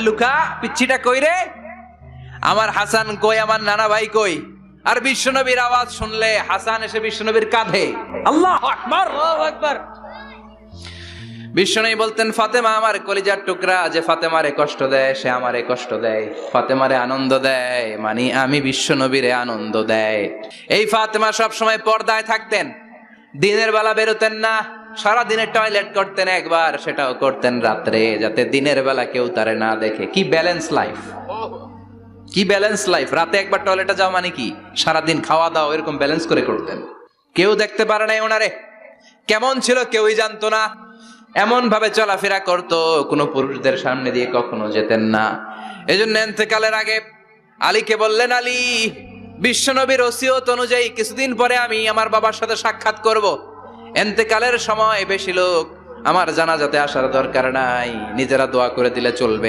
Luka পিচ্ছিটা কই রে? আমার হাসান কই, আমার নানা ভাই কই? আর বিশ্বনবীর আওয়াজ শুনলে হাসান এসে বিশ্বনবীর কাঁধে। আল্লাহু আকবার, আল্লাহু আকবার। বিশ্বনবী বলতেন, ফাতেমা আমার কলিজার টুকরা, যে ফাতেমারে কষ্ট দেয় সে আমারে কষ্ট দেয়, ফাতেমারে আনন্দ দেয় মানে আমি বিশ্বনবীরে আনন্দ দেয়। এই ফাতেমা সব সময় পর্দায় থাকতেন, দিনের বেলা বেরোতেন না, সারা দিনে টয়লেট করতেন একবার, সেটাও করতেন রাত্রে, যাতে দিনের বেলা কেউ তারে না দেখে। কি ব্যালেন্স লাইফ, কি ব্যালেন্স লাইফ! রাতে একবার টয়লেটে যাও মানে কি সারাদিন খাওয়া দাওয়া এরকম ব্যালেন্স করে করতেন। কেউ দেখতে পারে নাই ওনারে কেমন ছিল, কেউই জানতো না। এমন ভাবে চলাফেরা করতো, কোনো পুরুষদের সামনে দিয়ে কখনো যেতেন না। এজন্য ইন্তেকালের আগে আলীকে বললেন, আলী, বিশ্বনবীর ওসিয়ত অনুযায়ী কিছুদিন পরে আমি আমার বাবার সাথে সাক্ষাৎ করব। ইন্তেকালের সময় বেশি লোক আমার জানাজাতে আসার দরকার নাই, নিজেরা দোয়া করে দিলে চলবে।